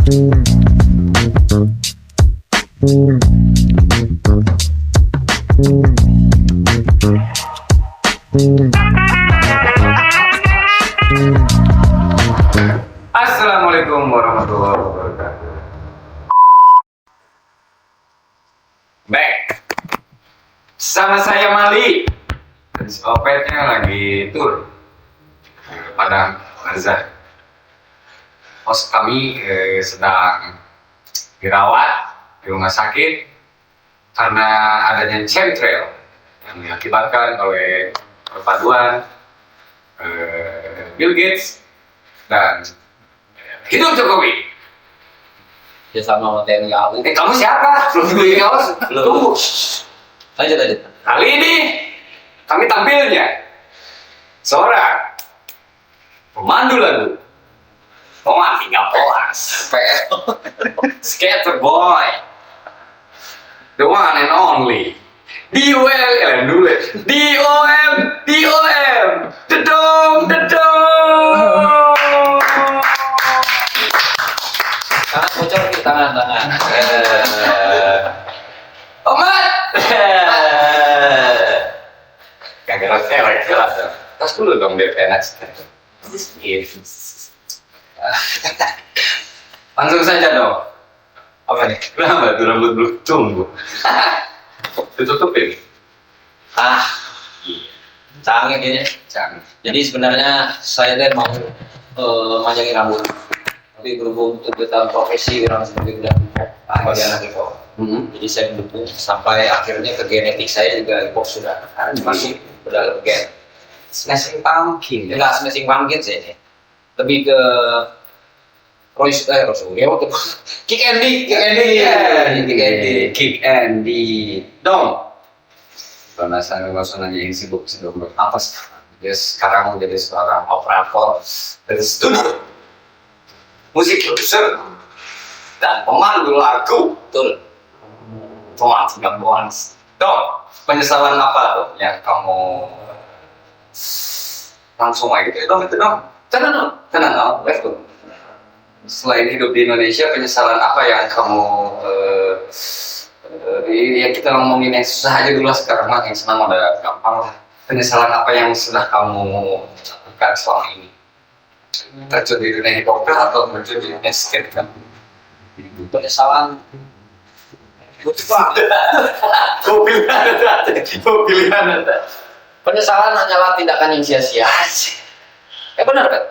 Assalamualaikum warahmatullahi wabarakatuh. Back sama saya Mali. Opetnya lagi tur Padang Mazar. Host kami sedang dirawat di rumah sakit karena adanya chemtrail yang diakibatkan oleh perpaduan Bill Gates dan hidup Jokowi. Ya sama materi kamu. Kamu siapa? Belum beli kaos? Tunggu. Lanjut. Kali ini kami tampilnya seorang pemandu lagu Tomat Hingga Polas, Skater Boy, the one and only DOM, Dedong. Tangan bocor di tangan. Omat! Kagak rasa. Tas dulu dong biar enak. Langsung saja dong. Apa nih? Kenapa tuh rambut belum tumbuh? Ditutupin. Canggih ini. Jangan. Jadi sebenarnya saya teh mau manjangin rambut. Tapi berhubung tuntutan profesi orang seperti udah anak hip hop. Jadi saya mendukung sampai akhirnya ke genetik saya juga hip hop sudah masih udah gen. Smashing Pumpkin. Enggak smashing pumpkin sih ini. Lebih ke Royce ya waktu Kick Andy. Dong. Karena saya nanya yang sibuk apa sekarang? Dia sekarang menjadi seorang operator dari studio, musik produser, dan pemandu lagu. betul. Tomat Hingga Polas. Dong, penyesalan apa dong yang kamu langsung aja gitu dong itu dong. Tenang dong, let's go. Selain hidup di Indonesia, penyesalan apa yang kamu ya kita ngomongin yang susah aja dulu lah sekarang mah, yang senang udah gampang lah. Penyesalan apa yang sudah kamu lakukan selama ini? Terjun di dunia hip hop atau terjun di dunia skate kan? Penyesalan Pilihan ada. penyesalan hanyalah tindakan yang sia-sia. Benar kan?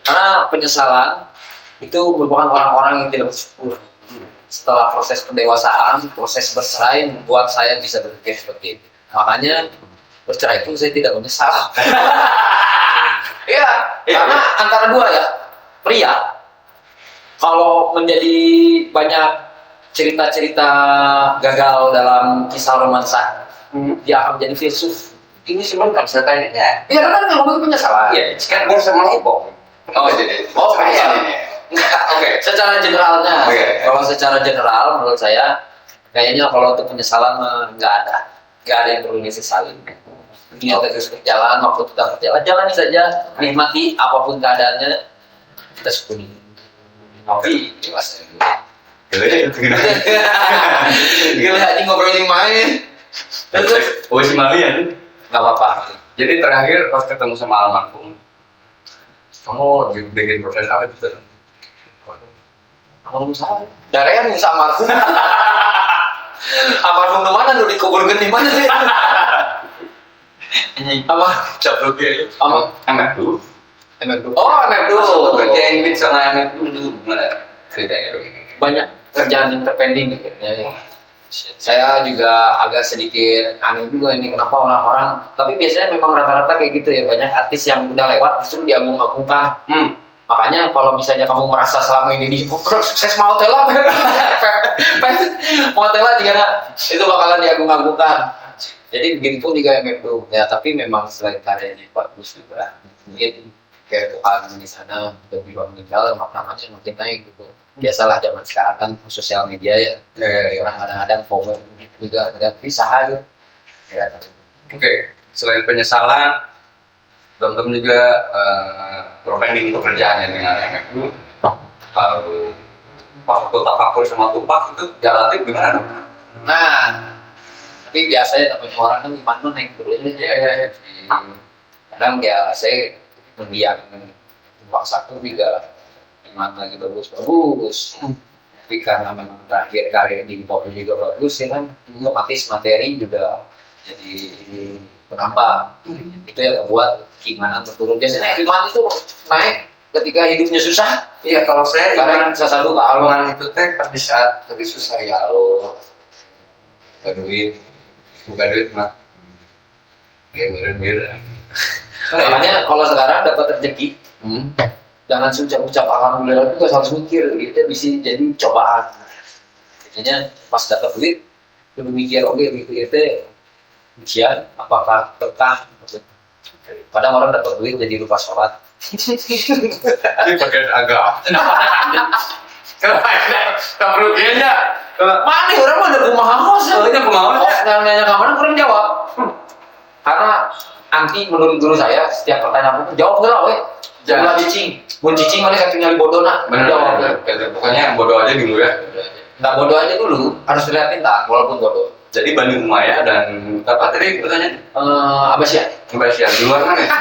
Karena penyesalan itu merupakan orang-orang yang tidak bersyukur. Setelah proses pendewasaan, proses bercerai membuat saya bisa berpikir seperti itu. Makanya bercerai pun saya tidak menyesal. Iya, karena antara dua ya, pria. Kalau menjadi banyak cerita-cerita gagal dalam kisah romansa, dia akan menjadi filsuf. Ini sebenarnya saya tanya. Iya kan ngomong penyesalan. Iya, kan gue sama hip-hop. Oke. Secara generalnya, kalau secara general menurut saya, kayaknya kalau untuk penyesalan nggak ada yang perlu disesali. Dunia terus berjalan, waktu kita berjalan, jalani saja, nikmati apapun keadaannya, kita syukuri. Oke, jelas. Gila, ini ngobrolin main. Terus, Si Malian. nggak apa-apa. Jadi terakhir pas ketemu sama almarhum, kamu lagi bikin proses apa itu? Kalau misalnya, darean yang sama aku. Almarhum mana tuh dikuburkan di mana sih? Apa? Caplok ya. Anak dulu. Oh, anak dulu. Kerja yang bit sama anak dulu gimana ceritanya? Banyak kerjaan yang terpending gitu. Saya juga agak sedikit aneh juga ini kenapa orang-orang, tapi biasanya memang rata-rata kayak gitu ya, banyak artis yang udah lewat justru diagung-agungkan. Makanya kalau misalnya kamu merasa selama ini di sukses mau telat juga itu bakalan diagung-agungkan. Jadi begitu pun juga yang itu ya, tapi memang selain karyanya bagus juga, mungkin kayak Tuhan di sana lebih meninggal maknanya makin naik gitu. Biasalah zaman sekarang kan sosial media ya, orang kadang-kadang forward juga ada pisah aja. Ya. Oke, selain penyesalan, teman-teman juga pending pekerjaannya dengan MFU. waktu tafakur sama Tupak itu jalannya gimana dong? Nah, tapi biasanya namanya orang kan gimana naik turun Iya. kadang ya saya mendiam Tupak satu juga memang lagi bagus tapi karena memang terakhir karir di pop juga bagus ya kan otomatis materi juga jadi penambah itu yang membuat gimana untuk turun biasanya Iman itu naik ketika hidupnya susah Iya, kalau saya karena saya selalu kalau Alungan itu teh di saat lebih susah ya lo gak duit, bukan duit mah kayak beda. makanya kalau sekarang dapat rezeki jangan ucap-ucap alhamdulillah juga harus mikir gitu bisa jadi cobaan jadinya pas dapat duit lebih mikir oke gitu itu ujian apakah berkah kadang orang dapat duit jadi lupa sholat Ini pakai agak. Tak perlu dia mana orang mana kumaha kos Soalnya kumaha kos. nanya kemana kurang jawab karena nanti menurut guru saya setiap pertanyaan aku jawab lah weh jangan cicing mun cicing mana katanya bodoh nak jawab Pokoknya yang bodoh aja dulu ya. nggak bodoh aja dulu harus terlihat pintar walaupun bodoh Jadi Bandung Maya dan apa tadi pertanyaan? apa sih ya Indonesia di luar mana ya?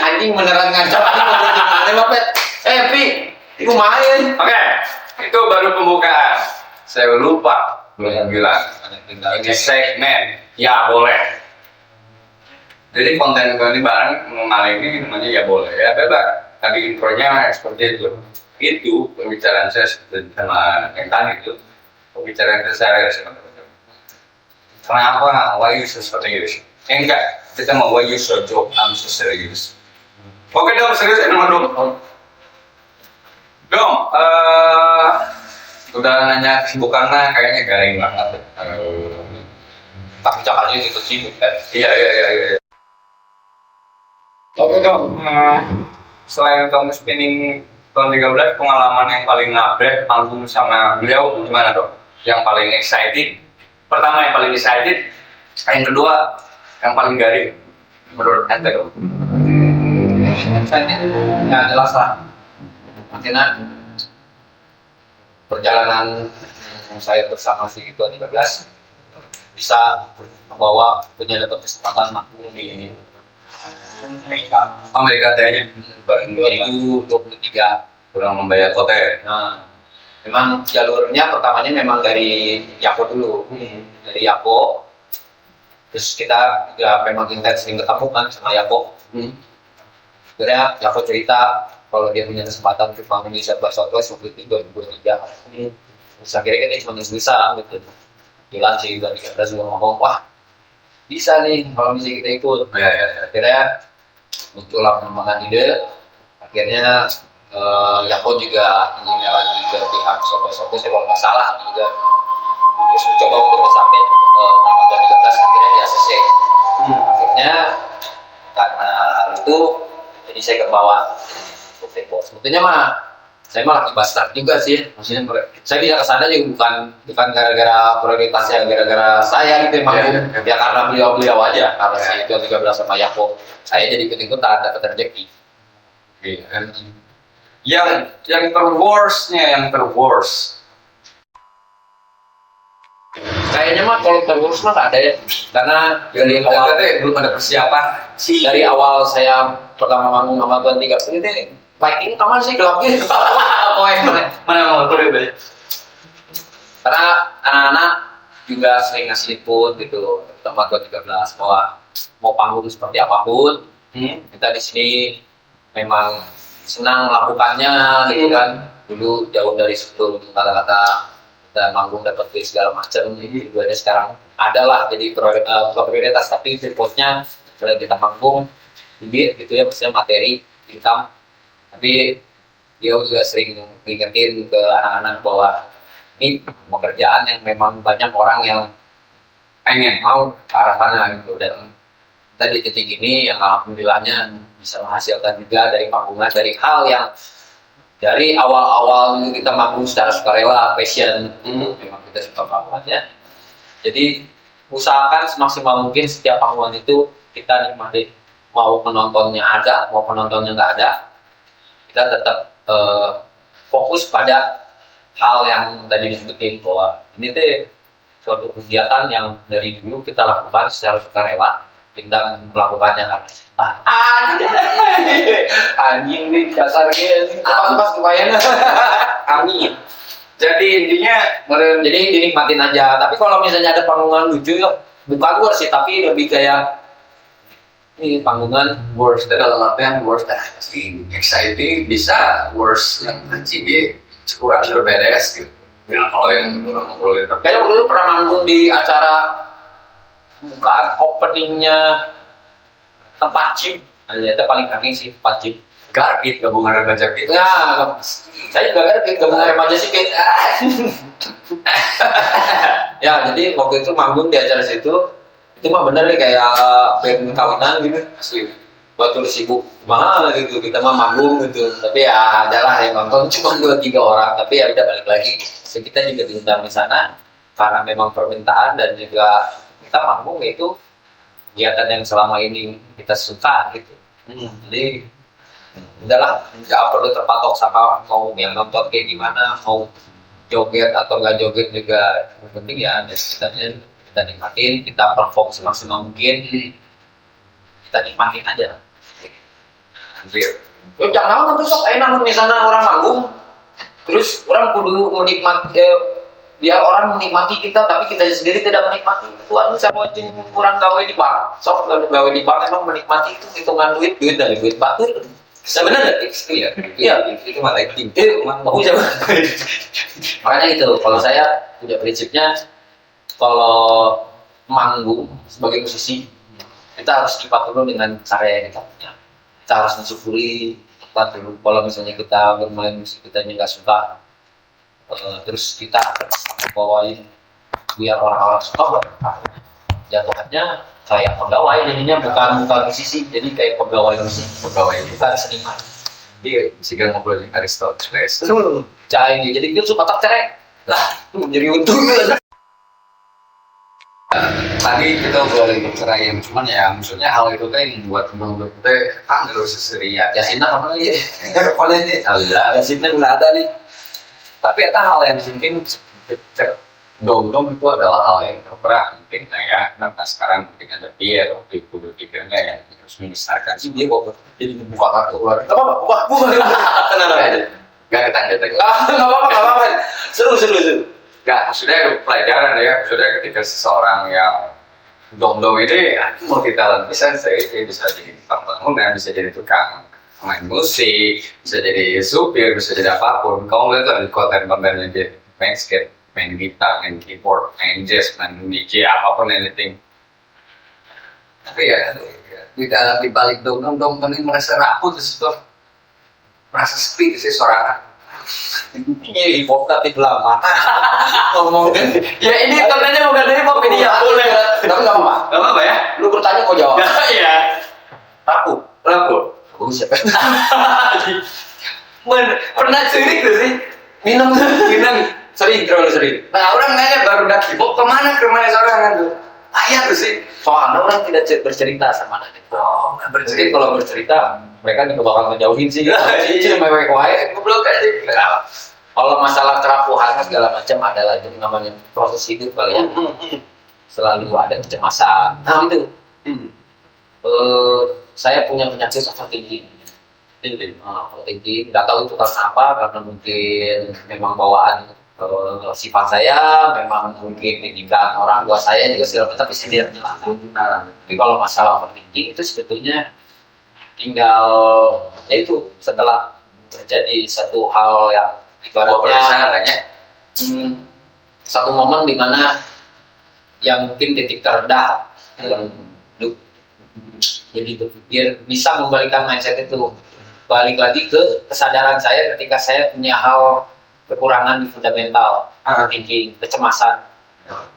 anjing beneran ngancam anjing mau di mana Bapet Pi itu main Oke, itu baru pembukaan. Saya lupa belum bilang. Ini segmen, ya boleh. Jadi konten ini bareng kali ini namanya ya boleh ya bebas. Tadi intronya seperti itu. Itu pembicaraan saya seperti sama yang tadi itu. Pembicaraan saya sama teman-teman. Kenapa? Why you so serious? Enggak, kita mau why you so joke, I'm so serious. Oke dong, serius nomor dong. Dong, udah nanya kesibukannya kayaknya garing banget. tapi cakapnya itu sih Iya. Oke dong, selain kamu spinning tahun 13, pengalaman yang paling ngabret panggung sama beliau gimana dong? Yang paling excited? Pertama yang paling excited, yang kedua yang paling garing menurut ente dong? ya jelas lah artinya perjalanan saya bersama si itu 13 bisa membawa punya dapat kesempatan makmum di Amerika kayaknya 2023 kurang membayar hotel. nah memang jalurnya pertamanya memang dari Yapo dulu dari Yapo terus kita juga memang intens sering ketemu kan sama Yapo akhirnya Yapo cerita kalau dia punya kesempatan untuk bangun di Serba Southwest waktu itu 2023 terus akhirnya kita cuma bisa gitu bilang sih 2013 juga ngomong wah bisa nih kalau misalnya kita ikut Ya. akhirnya muncullah pengembangan ide akhirnya Yapo juga ingin lagi ke pihak Sobat-Sobat saya kalau nggak salah juga terus mencoba untuk mencapai nama 2013 akhirnya di ACC akhirnya karena hal itu jadi saya ke bawah sebetulnya mah saya mah lagi bastard juga sih maksudnya saya tidak kesana juga bukan gara-gara prioritasnya gara-gara saya gitu emang ya karena beliau aja karena saya itu 13 sama Yapo saya jadi ikut-ikutan dapat rezeki Yang terworst kayaknya mah kalau terus mah nggak ada ya karena dari awal belum ada persiapan sih. dari awal saya pertama manggung sama Tuan 3 ini lighting kamar sih gelap gitu Mana mau turun karena anak-anak juga sering ngasih input gitu sama Tuan 13 bahwa mau panggung seperti apapun kita di sini memang senang melakukannya gitu kan dulu jauh dari situ kata-kata kita manggung dapat duit segala macam jadi ada sekarang adalah jadi prioritas tapi inputnya kalau kita manggung duit gitu ya maksudnya materi income tapi dia juga sering ngingetin ke anak-anak bahwa ini pekerjaan yang memang banyak orang yang pengen mau ke arah sana gitu dan kita di titik ini yang alhamdulillahnya bisa menghasilkan juga dari panggungan dari hal yang dari awal-awal kita manggung secara sukarela passion memang kita suka panggungannya jadi usahakan semaksimal mungkin setiap panggungan itu kita nikmati mau penontonnya ada mau penontonnya nggak ada kita tetap fokus pada hal yang tadi disebutin bahwa ini tuh suatu kegiatan yang dari dulu kita lakukan secara sukarela, kita melakukannya karena anjing nih dasarnya pas kebayangnya. Amin. Jadi intinya Jadi dinikmatin aja. Tapi kalau misalnya ada panggungan lucu ya bukan worst sih, tapi lebih kayak ini panggungan worst dalam artian worst pasti exciting bisa worst yang kecil kurang berberes gitu. Ya kalau yang ngobrolin kayak waktu itu pernah manggung di acara bukaan openingnya tempat gym. Itu paling keren sih tempat gym. Garpit gabungan remaja gitu. Nah, saya juga kan gabungan remaja sih kayak ya jadi waktu itu manggung di acara situ itu mah bener nih kayak band kawinan gitu Asli. batu sibuk mahal gitu kita mah manggung gitu tapi ya adalah yang nonton cuma 2-3 orang tapi ya udah balik lagi so, kita juga diundang di sana karena memang permintaan dan juga kita manggung itu kegiatan yang selama ini kita suka gitu jadi udahlah nggak perlu terpatok sama mau yang nonton kayak gimana mau joget atau nggak joget juga yang penting ya ada sekitarnya kita nikmatin kita perform semaksimal mungkin kita nikmatin aja. Hampir. Jangan kan besok enak misalnya orang manggung terus orang kudu menikmati dia orang menikmati kita tapi kita sendiri tidak menikmati itu anu sama kurang gawe di bar sok gawe di bar emang menikmati itu hitungan duit dari duit batur sebenarnya iya Itu mah lighting. aku coba makanya itu kalau saya punya prinsipnya kalau manggung sebagai musisi kita harus cepat dulu dengan karya yang kita punya kita harus mensyukuri cepat dulu kalau misalnya kita bermain musik kita nggak suka terus kita bawain biar orang-orang suka jatuhannya kayak pegawai jadinya bukan musisi jadi kayak pegawai musik bukan seniman Iya, sih ngobrolin Aristoteles. cahaya jadi dia suka tak cerek lah jadi untung Tadi kita ngobrolin cerai cuman ya maksudnya hal itu teh yang buat menurut teh harus seria. ya sina apa lagi Kalau ini ada sina nggak ada nih tapi ada hal yang mungkin dong itu adalah hal yang pernah mungkin ya karena sekarang mungkin ada biar waktu itu pikirnya yang harus menyesatkan dia kok jadi buka kartu keluar apa tenang aja nggak ketanya nggak apa-apa seru nggak maksudnya pelajaran ya maksudnya ketika seseorang yang dong ini multi talent bisa jadi bangunan bisa jadi tukang main musik bisa jadi supir bisa jadi apapun kamu lihat ada konten-konten yang jadi main skate main gitar main keyboard main jazz main DJ apapun anything tapi ya di balik dong ini merasa rapuh di situ merasa sepi sih seorang ini hipotetik lama ngomong ya ini kontennya bukan dari pop ini ya boleh tapi nggak apa-apa ya lu bertanya kok jawab iya rapuh siapa pernah cerik tuh sih minum terlalu sering nah orang nanya baru dak hip-hop kemana seorang kan tuh ayah tuh sih soalnya orang tidak bercerita sama anak itu jadi kalau bercerita mereka juga bakal ngejauhin sih jadi mewek wae goblok aja kalau masalah kerapuhan segala macam adalah itu namanya proses hidup kali ya selalu ada kecemasan nah itu saya punya penyakit overthinking nggak tahu itu karena apa karena mungkin memang bawaan sifat saya memang mungkin didikan orang tua saya juga segala macam tapi saya tidak menyalahkan tapi kalau masalah overthinking itu sebetulnya tinggal ya itu setelah terjadi satu hal yang ibaratnya satu momen di mana yang mungkin titik terendah jadi biar bisa membalikkan mindset itu balik lagi ke kesadaran saya ketika saya punya hal kekurangan di fundamental thinking kecemasan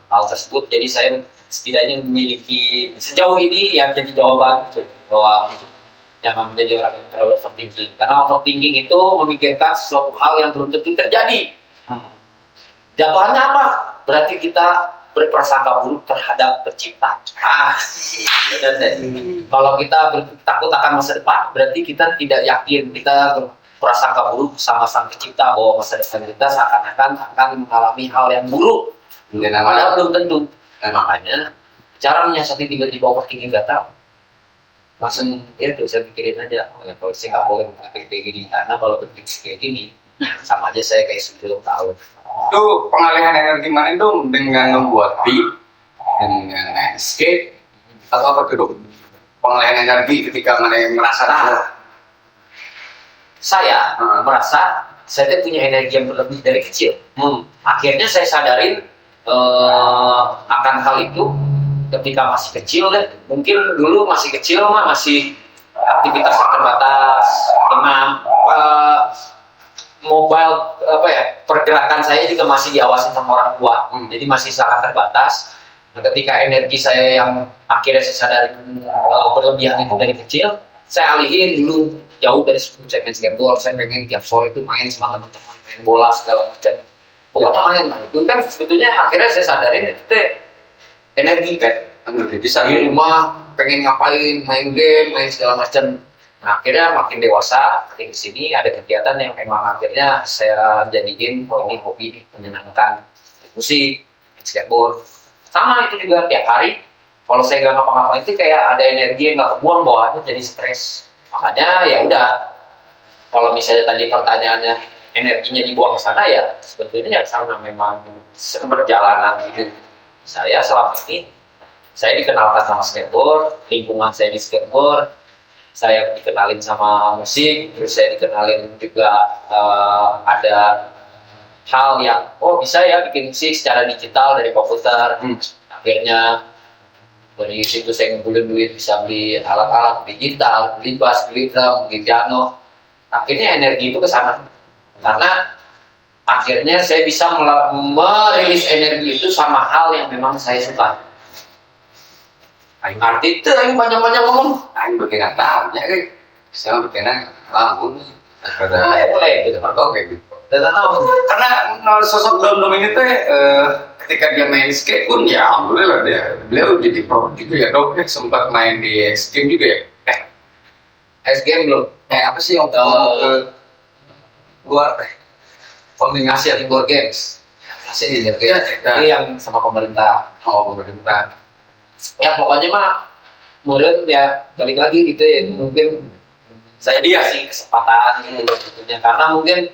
hal tersebut jadi saya setidaknya memiliki sejauh ini yang jadi jawaban bahwa jangan menjadi orang yang terlalu overthinking karena overthinking itu memikirkan sesuatu hal yang belum tentu terjadi jatuhannya apa? Berarti kita berprasangka buruk terhadap pencipta kalau kita takut akan masa depan berarti kita tidak yakin kita prasangka buruk sama sang pencipta bahwa masa depan kita seakan-akan akan mengalami hal yang buruk. Dan Padahal belum tentu. Dan makanya cara menyiasati tiba-tiba overthinking nggak tahu. Langsung ya tuh saya pikirin aja, kalau saya nggak boleh kayak gini karena kalau berpikir kayak gini sama aja saya kayak sebelum tahun. itu pengalihan energi mana itu dengan membuat beat, dengan escape atau apa tuh dok? Pengalihan energi ketika mana yang merasa Saya merasa saya tuh punya energi yang berlebih dari kecil. Akhirnya saya sadarin akan hal itu ketika masih kecil deh. Mungkin dulu masih kecil mah masih aktivitas terbatas dengan mobile apa ya, pergerakan saya juga masih diawasi sama orang tua. Jadi masih sangat terbatas. Nah, ketika energi saya yang akhirnya saya sadarin berlebihan itu dari kecil, saya alihin dulu jauh dari sebelum saya main skateboard. Saya pengen tiap sore itu main sama teman-teman, main bola segala macam. Pokoknya main. Itu kan sebetulnya akhirnya saya sadarin itu energi kan. Bisa di rumah pengen ngapain, main game, main segala macam. Nah, akhirnya makin dewasa di sini ada kegiatan yang emang akhirnya saya jadiin ini hobi menyenangkan, musik, skateboard. Sama itu juga tiap hari. Kalau saya nggak ngapa-ngapain itu kayak ada energi yang nggak kebuang, bawaannya jadi stres. Makanya ya udah. Kalau misalnya tadi pertanyaannya energinya dibuang ke sana ya sebetulnya ya sama, memang berjalanan hidup saya selama ini. Saya dikenalkan sama skateboard, lingkungan saya di skateboard, saya dikenalin sama musik, terus saya dikenalin juga ada hal yang bisa ya bikin musik secara digital dari komputer. Akhirnya dari situ saya ngumpulin duit, bisa beli alat-alat digital, beli bass, beli drum, beli piano. Akhirnya energi itu ke sana. Karena akhirnya saya bisa merilis energi itu sama hal yang memang saya suka. Arti itu yang banyak-banyak ngomong. Aing berkena tahu ya, saya berkena lamun. Boleh gitu. Oke gitu. Tidak tahu. Karena sosok Dom ini teh ketika dia main skate pun ya alhamdulillah beliau jadi pro gitu ya dok. Sempat main di X Game juga ya. X Game belum. Apa sih yang Luar kombinasi Indoor Games. Masih di Indoor Games. Ini yang sama pemerintah. Pemerintah. Ya pokoknya mah murid ya balik lagi gitu ya, mungkin saya dikasih kesempatan gitu tentunya karena mungkin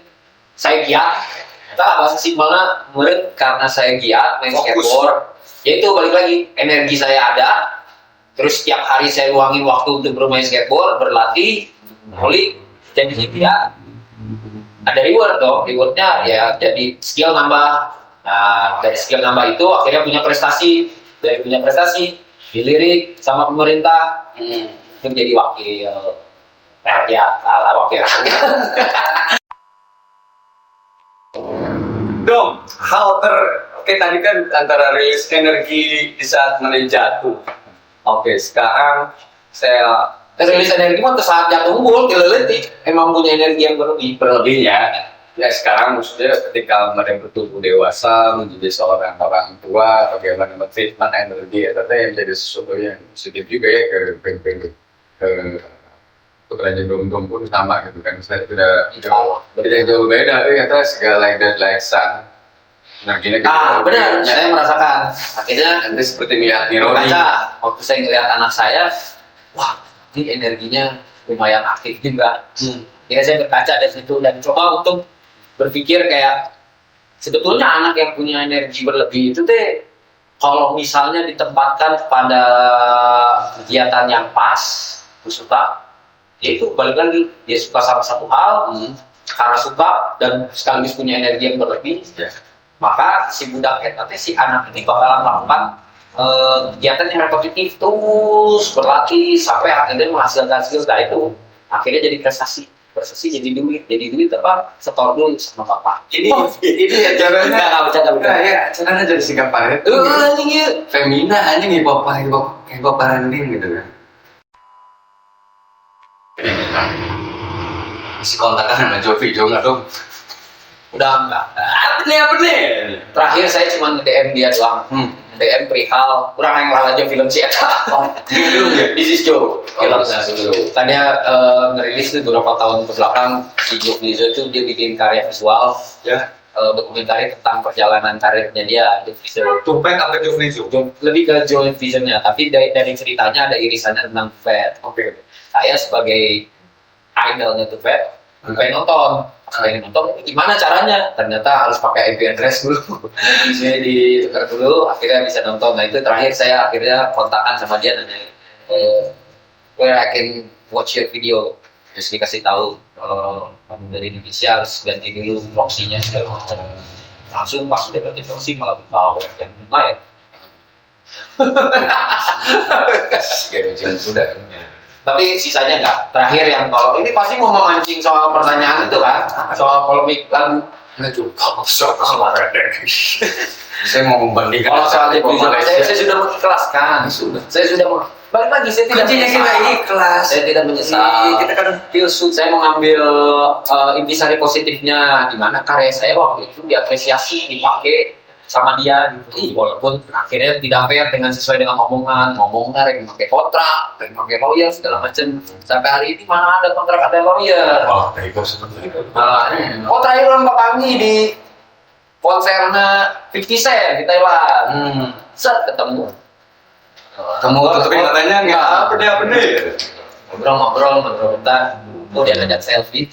saya giat. Kita bahasa simpelnya murid karena saya giat main skateboard. Ya itu balik lagi energi saya ada. Terus setiap hari saya luangin waktu untuk bermain skateboard, berlatih, ollie, jadi ya ada reward dong. Rewardnya ya jadi skill nambah. Nah, dari skill nambah itu akhirnya punya prestasi. Dari punya prestasi dilirik sama pemerintah untuk jadi wakil rakyat, wakil rakyat. Dom, oke tadi kan antara rilis energi di saat mana jatuh. Oke, sekarang saya Rilis energi mah ke saat jatuh unggul, dileleti. Emang punya energi yang berlebihnya. Ya sekarang maksudnya ketika mereka bertumbuh dewasa menjadi seorang orang tua, bagaimana mentreatment energi, ternyata yang jadi sesuatu yang positif juga ya ke pekerjaan dom pun sama gitu kan. Saya tidak jauh beda, tapi kata segala yang dari laisan. Energinya benar, saya merasakan. Akhirnya nanti seperti melihat Nironi. Waktu saya ngelihat anak saya, wah ini energinya lumayan aktif juga. Akhirnya saya berkaca dari situ dan coba untuk berpikir kayak sebetulnya anak yang punya energi berlebih itu teh kalau misalnya ditempatkan pada kegiatan yang pas, suka, ya itu balik lagi dia suka sama satu hal, karena suka dan sekaligus punya energi yang berlebih, maka si budak si anak ini bakalan melakukan kegiatan yang repetitif terus berlatih sampai akhirnya menghasilkan skill itu akhirnya jadi prestasi jadi duit apa setor dulu sama bapak. Ini ya caranya caranya jadi sikap paret. Anjing femina anjing hip-hop branding gitu kan. Masih kontakan sama Jovi nggak dong? Udah enggak. Apa nih? Terakhir saya cuma nge-DM dia doang. DM perihal kurang yang lawan aja film si Eta. Film ya? This is Joe. Film This is Joe. tadinya ngerilis itu beberapa tahun ke belakang si Joe Lizzo itu dia bikin karya visual Ya. dokumentari tentang perjalanan karirnya dia di visual. Tumpeng apa Jovnizo? Lebih ke Joe Visionnya, tapi dari ceritanya ada irisannya tentang Fed. Oke. Saya sebagai idolnya tuh Fed, pengen nonton gimana caranya, ternyata harus pakai IP address dulu. Saya ditukar dulu, akhirnya bisa nonton. Nah itu terakhir saya akhirnya kontakan sama dia nanya, where I can watch your video. Terus dikasih tahu dari Indonesia harus ganti dulu proxy-nya segala macam. Langsung pas udah ganti proxy malah tahu yang lain. Sudah. Tapi sisanya enggak. Terakhir yang kalau ini pasti mau memancing soal pertanyaan itu kan, soal polemik lagu. Nggak juga. Saya mau membandingkan. Kalau soal saya sudah mengikhlaskan. Saya sudah balik lagi saya tidak Kuncinya kita menyesal. ikhlas. Saya tidak menyesal. Kita kan feel good. Saya mengambil intisari positifnya di mana karya saya waktu itu diapresiasi, dipakai sama dia gitu. Walaupun akhirnya tidak fair dengan sesuai dengan ngomongnya yang pakai kontrak, yang pakai lawyer segala macam. Sampai hari ini mana ada kontrak ada lawyer. oh, itu seperti itu. Oh terakhir orang Bapangi di konsernya 50 Cent di Thailand. Set ketemu. Kamu tutupin matanya nggak apa deh. Ngobrol bentar. Oh dia ngajak selfie,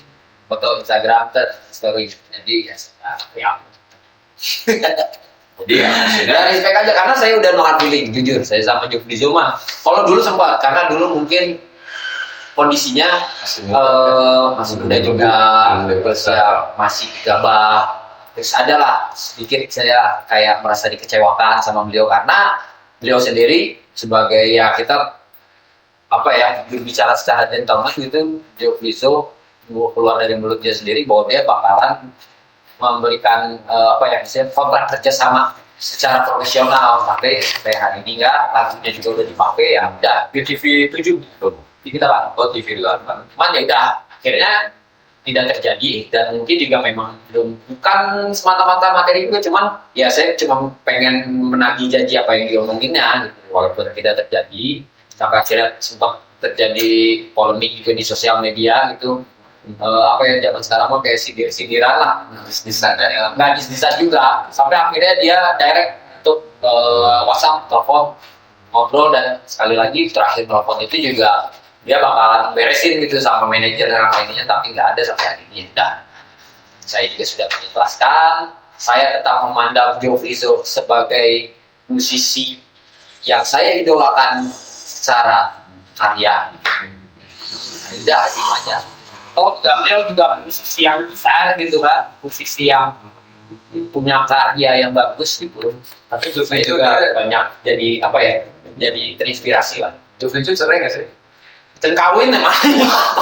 foto Instagram, story. Jadi ya. Jadi ya, respect aja karena saya udah no hard feeling, jujur. Saya sama Jovni Zuma. Kalau dulu sempat, karena dulu mungkin kondisinya masih muda juga, terus ya masih gabah. Terus adalah sedikit saya kayak merasa dikecewakan sama beliau karena beliau sendiri sebagai ya kita apa ya berbicara secara gentleman gitu, Jovni Zuma keluar dari mulutnya sendiri bahwa dia bakalan memberikan kontrak kerjasama secara profesional. Tapi saya hari ini enggak, lagunya juga udah dipakai ya udah di TV 7 gitu. Kita Pak, TV 8. Cuman ya udah akhirnya tidak terjadi dan mungkin juga memang bukan semata-mata materi juga, cuman ya saya cuma pengen menagih janji apa yang diomonginnya gitu. Walaupun tidak terjadi sampai akhirnya sempat terjadi polemik juga di sosial media gitu. Zaman sekarang mah kayak sindiran lah, bisnisan ya, nggak bisnisan juga. Sampai akhirnya dia direct untuk WhatsApp, telepon, ngobrol dan sekali lagi terakhir telepon itu juga dia bakalan beresin gitu sama manajer dan lainnya, tapi nggak ada sampai hari ini. Dan saya juga sudah mengikhlaskan. Saya tetap memandang Jovni Zuma sebagai musisi yang saya idolakan secara karya. Tidak aja. Dia juga musisi yang besar gitu kan, musisi yang punya karya yang bagus gitu. Tapi saya juga banyak jadi jadi terinspirasi lah. Jovni itu cerai nggak sih? Dan kawin emang.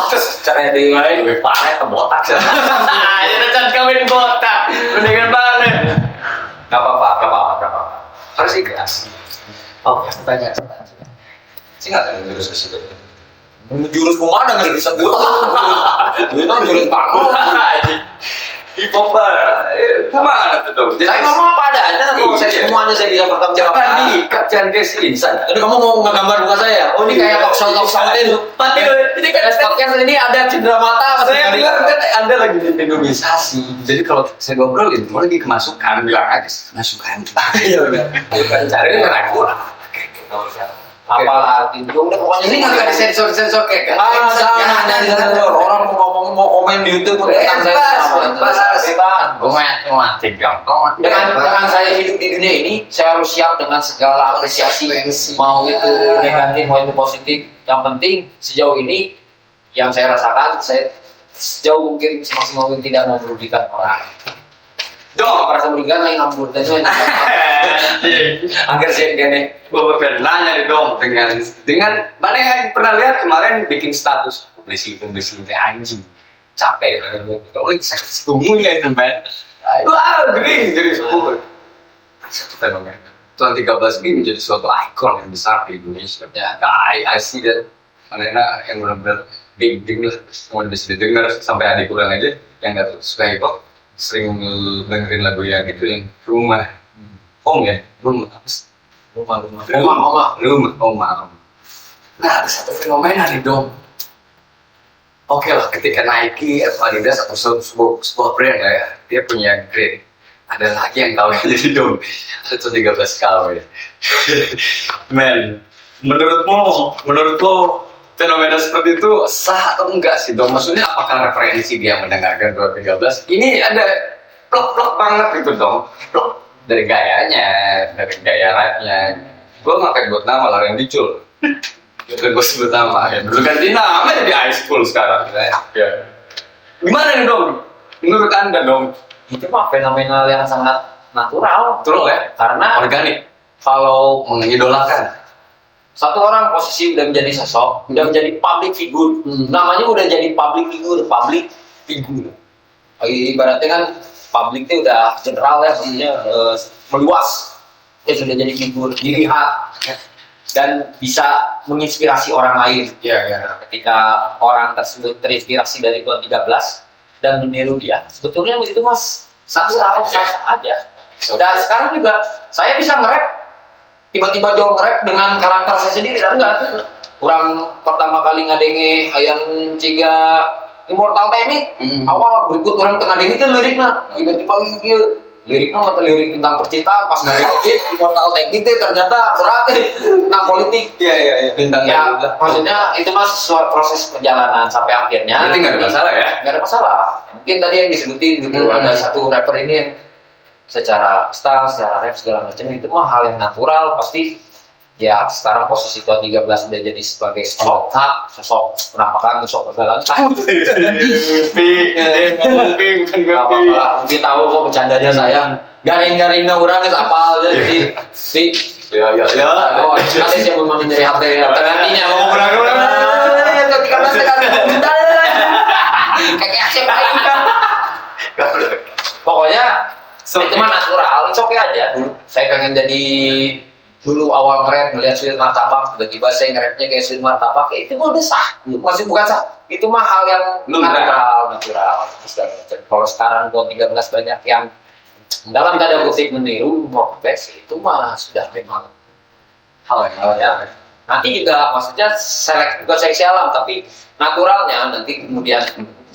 Terus caranya dia lebih parah ke botak. Jadi can kawin botak, mendingan banget. Gak apa-apa. Harus ikhlas. Oh, tanya. Sih nggak ada jurus ke situ. Jurus kemana nggak bisa gue? Itu jurus panggung. Hipopa, kemana tuh dong? Saya ngomong apa adanya, kalau saya semuanya saya bisa bertanggung jawab. Jangan kasih insan. Jadi kamu mau ngegambar muka saya? Oh ini kayak talk show itu. Mati ini kan podcast ini ada cendera mata. Saya bilang kan Anda lagi di Indonesia. Jadi kalau saya ngobrolin, mau lagi kemasukan, bilang aja kemasukan. Iya udah. Bukan cari aku. Apalah itu udah pokoknya Ini nggak ada sensor kayak kan? jangan ada sensor. Orang mau ngomong mau komen di YouTube tentang saya bebas. Mati gampang. Dengan saya hidup di dunia ini, saya harus siap dengan segala apresiasi. Mau itu negatif, mau itu positif. Yang penting sejauh ini yang saya rasakan, saya sejauh mungkin semaksimal mungkin tidak mau merugikan orang. Dong, Merasa merugikan lagi ngambur dan agar sih gini, gue pengen nanya nih dong dengan mana yang pernah lihat kemarin bikin status publicity anjing capek kalau sakit semuanya itu man wah gini jadi sepuluh satu fenomena tahun 13 ini menjadi suatu ikon yang besar di Indonesia ya I see that mana yang benar-benar big lah semua bisa didengar sampai adik kurang aja yang nggak suka hip hop sering dengerin lagu yang itu yang rumah home ya rumah apa sih Rumah. Nah, ada satu fenomena nih dong. Oke lah, ketika Nike atau Adidas atau sebuah brand lah ya, dia punya grade. Ada lagi yang kawin jadi dong. Itu 13 kawin. Men, menurut lo fenomena seperti itu sah atau enggak sih dong? Maksudnya apakah referensi dia mendengarkan 213? Ini ada plok-plok banget gitu dong. Plok dari gayanya, dari gaya rapnya. Gue nggak pengen buat nama lah yang dicul. Itu gue sebut nama ya. Dulu ganti nama jadi high school sekarang. Ya. Gimana nih dong? Menurut anda dong? Itu mah fenomenal yang sangat natural. Betul ya? Karena Organik. kalau Mengidolakan. satu orang posisi udah menjadi sosok, udah menjadi public figure, namanya udah jadi public figure. Ibaratnya kan public itu udah general ya, maksudnya meluas. Dia sudah jadi figur, dilihat dan bisa menginspirasi orang lain. Iya. Ketika orang tersebut terinspirasi dari 13 dan meniru dia, sebetulnya itu mas satu sah aja. Dan sekarang juga saya bisa nge-rap, tiba-tiba jauh nge-rap dengan karakter saya sendiri, dan enggak. Kurang pertama kali ngadenge ayam ciga Immortal Teknik, awal berikut orang tengah denge itu liriknya, tiba-tiba liriknya atau lirik tentang percintaan, pas ngadenge Immortal Teknik itu ternyata berat tentang politik. Iya. Bintang Ya, maksudnya itu mas proses perjalanan sampai akhirnya. Jadi nggak ada masalah ya? Nggak ada masalah. Mungkin tadi yang disebutin gitu, ada satu rapper ini yang secara style, secara rap segala macam itu mah hal yang natural pasti. Ya sekarang posisi Tuan 13 udah jadi sebagai sosok penampakan, sosok perjalanan. Mungkin tahu kok bercandanya saya. Garing-garingnya orang itu apa aja si Ya. oh, nanti saya mau dari HP nantinya mau berangkat ketika mas kayak asep lain pokoknya itu mah natural, itu oke aja. Saya pengen jadi dulu awal nge-rap ngeliat Sweet Martabak, tiba-tiba saya nge-rapnya kayak Sweet Martabak, itu mah udah sah, masih bukan sah, itu mah hal yang natural. Kalau sekarang Tuan 13 banyak yang dalam tanda kutip meniru progres, itu mah sudah memang hal yang nanti juga maksudnya bukan seleksi alam, tapi naturalnya nanti kemudian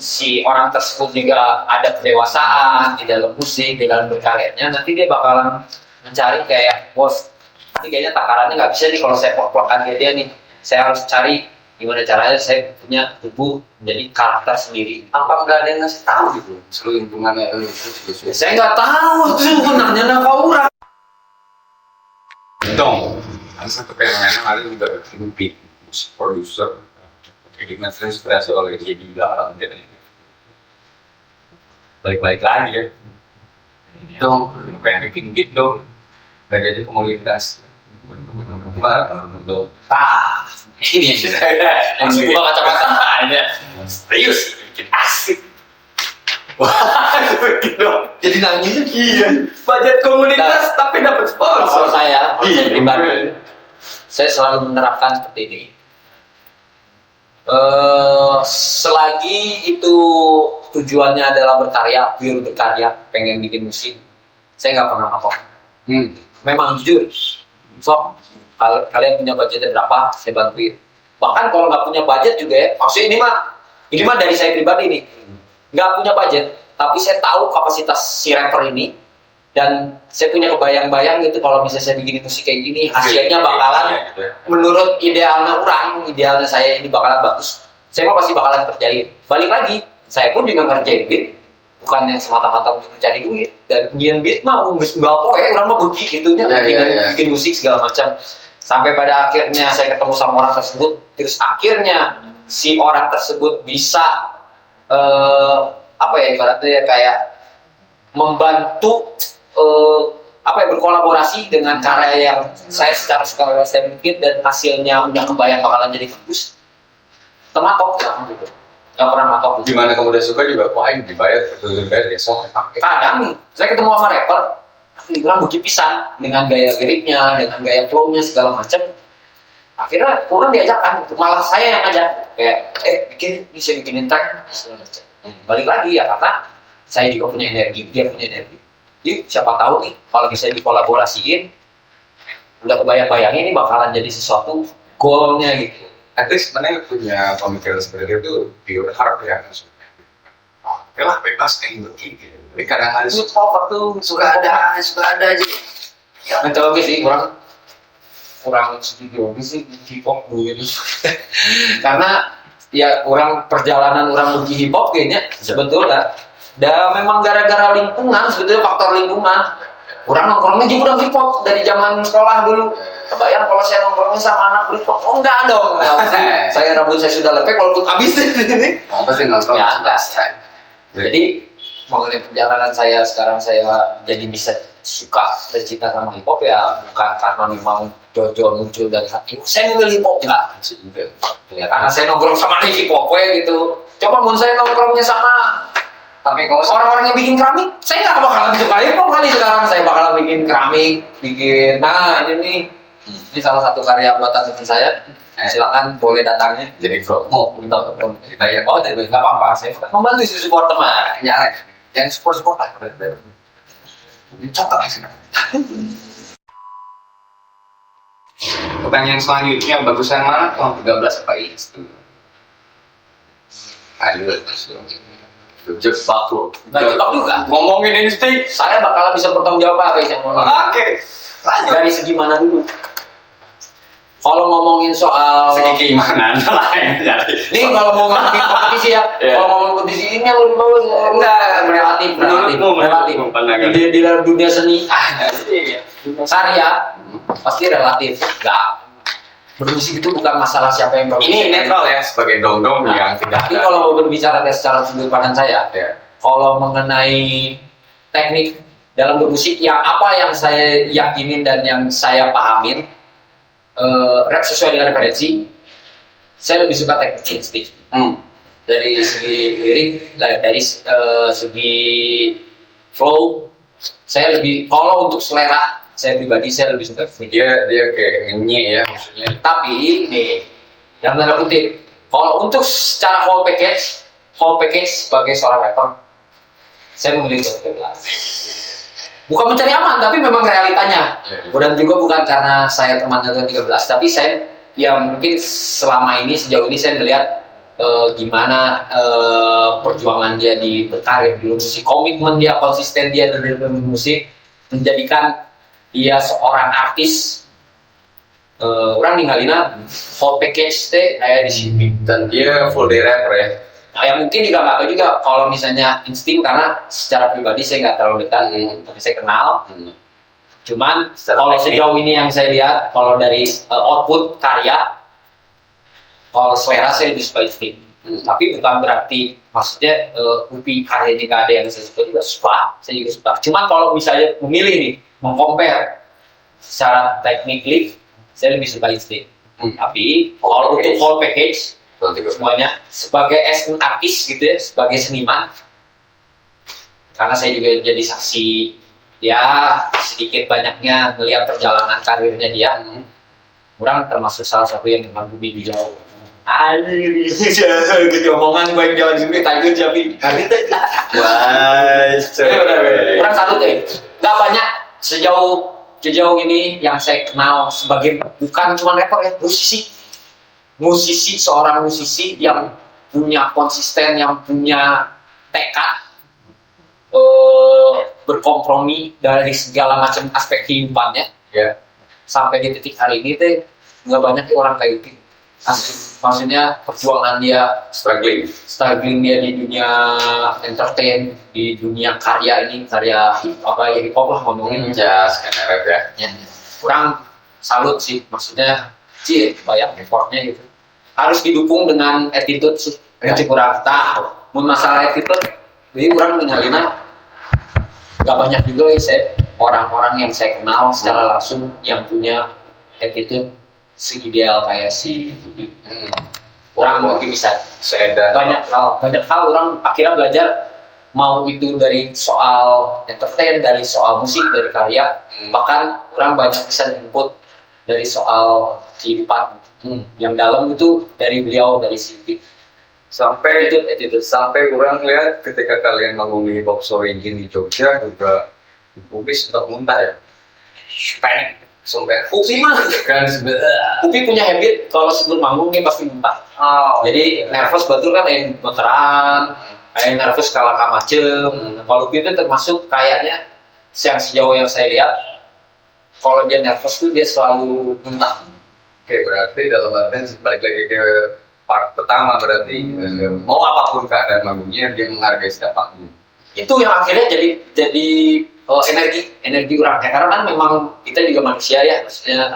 si orang tersebut juga ada kedewasaan di dalam musik, di dalam berkaryanya, nanti dia bakalan mencari kayak bos. Nanti kayaknya takarannya nggak bisa nih kalau saya plok-plokan kayak dia nih. Saya harus cari gimana caranya saya punya tubuh menjadi karakter sendiri. Apa nggak ada yang ngasih tahu gitu? Seluruh lingkungannya Saya nggak tahu sebenarnya nak orang. dong. Ada satu fenomena ada juga beat musik produser. Jadi terinspirasi oleh jadi dalam gitu. Balik lagi ya. Dong, pengen bikin beat dong. Gak jadi komunitas. Ini yang buka kacamata aja. Serius, bikin asik. Wah, gitu. Jadi nangis. Iya. Budget komunitas tapi dapat sponsor. Kalau saya pribadi, saya selalu menerapkan seperti ini. Selagi itu tujuannya adalah berkarya, pure berkarya, pengen bikin musik, saya nggak pernah apa. Memang jujur, sok kalian punya budgetnya berapa, saya bantuin. Bahkan kalau nggak punya budget juga ya, maksudnya ini mah dari saya pribadi nih, nggak punya budget, tapi saya tahu kapasitas si rapper ini, dan saya punya kebayang-bayang gitu kalau misalnya saya bikin musik kayak gini, hasilnya bakalan menurut idealnya orang, idealnya saya ini bakalan bagus. Saya mah pasti bakalan kerjain. Balik lagi, saya pun juga ngerjain beat, bukan yang semata-mata untuk mencari duit. Dan bikin beat mah nggak orang mah begitu gitunya, bikin musik segala macam. Sampai pada akhirnya saya ketemu sama orang tersebut, terus akhirnya si orang tersebut bisa ibaratnya ya kayak membantu berkolaborasi dengan karya yang saya secara skala saya bikin dan hasilnya udah kebayang bakalan jadi bagus. Tematok gitu. Gak pernah matok. Gimana kamu udah suka juga, wah ini dibayar besok pakai. Kadang saya ketemu sama rapper, dia bilang begitu pisan dengan gaya liriknya, dengan gaya flow-nya segala macam. Akhirnya kurang diajakkan, malah saya yang ngajak kayak bisa bikinin track segala macam. Balik lagi ya karena saya juga punya energi, dia punya energi. Jadi siapa tahu nih kalau bisa dikolaborasiin, udah kebayang-bayang ini bakalan jadi sesuatu goalnya gitu. At least mana yang punya pemikiran seperti itu pure heart ya maksudnya. Oke lah bebas kayak gitu. Tapi kadang ada Tuh suka ada aja. Ya, mencoba sih kurang setuju sih hip hop dulu gitu. Karena ya perjalanan orang di hip hop kayaknya sebetulnya memang gara-gara lingkungan, sebetulnya faktor lingkungan. Orang nongkrongnya juga udah hip hop dari zaman sekolah dulu. Kebayang kalau saya nongkrongnya sama anak hip hop? Oh enggak dong. Saya rambut saya sudah lepek walaupun habis ini. pasti nonton Ya enggak. Jadi mengenai perjalanan saya sekarang saya jadi bisa suka bercinta sama hip hop ya bukan karena memang Jojo muncul dari hati saya milih hip hop enggak ya, karena saya nongkrong sama hip hop gitu. Coba mun saya nongkrongnya sama tapi kalau orang-orang yang bikin keramik, saya nggak bakalan suka hip hop kali sekarang. Saya bakalan bikin keramik, nah ini nih, ini salah satu karya buatan teman saya. Silakan boleh datangnya. jadi Mau minta tolong kita ya oh tidak apa-apa, saya membantu si support teman. ya yang support lah contoh sih. Pertanyaan selanjutnya bagusan mana tahun 13 apa itu? Aduh, jebak loh. Nggak jebak juga. Ngomongin insting. Saya bakalan bisa bertanggung jawab apa yang mau Oke. Lanjut. dari segi mana dulu? Kalau ngomongin soal Segi keimanan lah yang jadi. ini kalau mau ngomongin kompetisi ya, Iya. kalau ngomongin kompetisi ini yang lebih bagus Enggak. relatif. Menurutmu pandangan. Di dalam dunia seni, dunia karya pasti relatif. Enggak. Bermusik itu bukan masalah siapa yang bagus. Ini netral ya sebagai dong-dong yang tidak Tapi ada. kalau berbicara secara sudut pandang saya, Ya. kalau mengenai teknik dalam bermusik, yang apa yang saya yakinin dan yang saya pahamin, sesuai dengan referensi, saya lebih suka teknik insting. Dari segi lirik, dari segi flow, saya lebih, kalau untuk selera saya pribadi saya lebih suka insting. Dia kayak nyanyi ya maksudnya. Tapi nih, yang tanda kutip, kalau untuk secara whole package sebagai seorang rapper, saya memilih 12. Bukan mencari aman, tapi memang realitanya. Dan juga bukan karena saya teman dengan 13, tapi saya yang mungkin selama ini, sejauh ini saya melihat gimana perjuangan dia di berkarir di musik, komitmen dia, konsisten dia dalam musik, menjadikan dia seorang artis. Orang ninggalina full package teh kayak di sini. Dan dia full day rapper ya. Nah, yang mungkin juga nggak tahu juga kalau misalnya insting, karena secara pribadi saya nggak terlalu dekat, tapi saya kenal. Cuman kalau sejauh ini yang saya lihat, kalau dari output karya, kalau selera saya lebih suka insting. Tapi bukan berarti maksudnya UPI karyanya nggak ada yang saya suka, juga suka, saya juga suka. Cuman kalau misalnya memilih nih, mengcompare secara teknik, saya lebih suka insting. Tapi kalau untuk full package semuanya sebagai artis gitu ya, sebagai seniman, karena saya juga jadi saksi ya sedikit banyaknya melihat perjalanan karirnya dia. Orang termasuk salah satu yang mengagumi beliau. Gitu omongan baik jalan sini tanya jadi nanti Wah, orang salut deh. Gak banyak sejauh ini yang saya kenal sebagai, bukan cuma rapper ya, seorang musisi yang punya konsisten, yang punya tekad, berkompromi dari segala macam aspek kehidupannya. Ya. Sampai di titik hari ini teh nggak banyak orang kayak gitu. Maksudnya perjuangan dia, struggling dia di dunia entertain, di dunia karya ini, karya apa ya, hip hop lah ngomongin. Ya, skena rap ya. Kurang salut sih, maksudnya banyak effortnya gitu. Harus didukung dengan attitude sih. Kurang tahu. Masalah attitude, jadi orang mengalina gak banyak juga ya orang-orang yang saya kenal secara langsung yang punya attitude seideal kayak si orang mungkin bisa banyak hal orang akhirnya belajar, mau itu dari soal entertain, dari soal musik, dari karya, bahkan orang banyak bisa input dari soal kehidupan yang dalam itu dari beliau, dari Siti. Sampai orang lihat ketika kalian ngomongin hip hop sore ini di Jogja juga publis untuk muntah ya. Sumpah. Upi mah Kan sebenarnya. Upi punya habit kalau sebelum manggung dia pasti muntah. Oh. Jadi nervous betul kan yang motoran, kayak nervous kalau macem. Kalau Upi itu termasuk kayaknya yang sejauh yang saya lihat, kalau dia nervous tuh dia selalu muntah. Oke, berarti dalam artian balik lagi ke part pertama berarti mau apapun keadaan manggungnya dia menghargai setiap panggung. Itu yang akhirnya jadi energi orangnya, karena kan memang kita juga manusia ya, maksudnya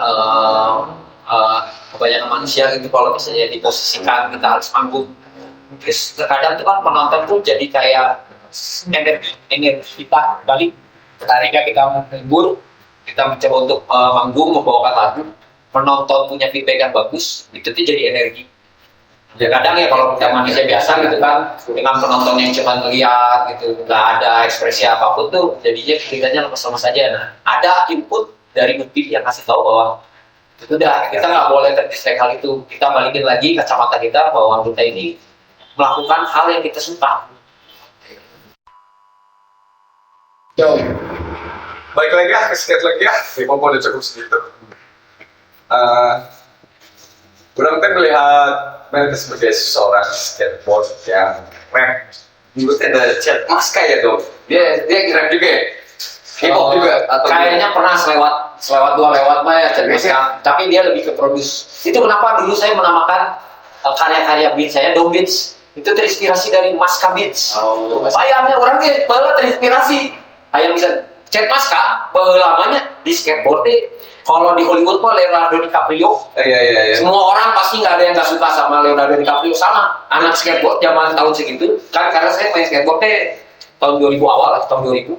kebanyakan manusia gitu kalau misalnya diposisikan kita harus manggung, terus terkadang tuh kan penonton tuh jadi kayak energi kita balik ketika kita menghibur, kita mencoba untuk manggung membawakan lagu, penonton punya feedback yang bagus, itu tuh jadi energi. Ya kadang ya kalau kita manusia biasa gitu kan, dengan penonton yang cuma ngeliat gitu, nggak ada ekspresi apapun tuh, jadinya ceritanya lemes-lemes saja. Nah, ada input dari Upi yang kasih tahu bahwa itu udah kita nggak boleh terdistract hal itu, kita balikin lagi kacamata kita bahwa kita ini melakukan hal yang kita suka. Yo, balik lagi ya, skate lagi ya. Mau udah cukup segitu. Kurang kan melihat mereka sebagai seorang skateboard yang rap. Menurutnya ada Chet Maska ya tuh. Dia nge-rap juga ya? Hip hop juga? Atau Kayaknya pernah selewat dua lewat mah ya, tapi dia lebih ke produce. Itu kenapa dulu saya menamakan karya-karya beat saya Dom Beats. Itu terinspirasi dari Maska Beats. Oh, Bayangnya orang dia malah terinspirasi. Kayak bisa Chet Maska, lamanya di skateboard deh. Kalau di Hollywood mah Leonardo DiCaprio. Iya. Semua orang pasti nggak ada yang nggak suka sama Leonardo DiCaprio, sama anak skateboard zaman tahun segitu kan, karena saya main skateboard deh tahun 2000 awal, tahun 2000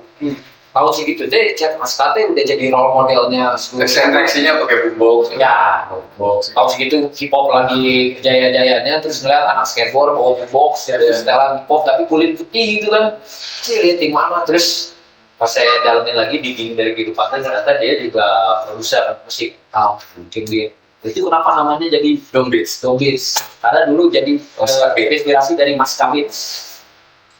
tahun segitu deh Chet Maska udah jadi role modelnya. Eksentriksinya pakai boombox. Ya, boombox. Tahun segitu hip hop lagi jaya-jayanya, terus ngeliat anak skateboard bawa boombox, ya, terus setelan hip hop tapi kulit putih gitu kan, lihat yang mana. Terus pas saya dalamin lagi digging dari kehidupannya, ternyata dia juga produser musik. Mungkin dia itu kenapa namanya jadi Dom Beats. Dom Beats, karena dulu jadi inspirasi dari Maska Beats.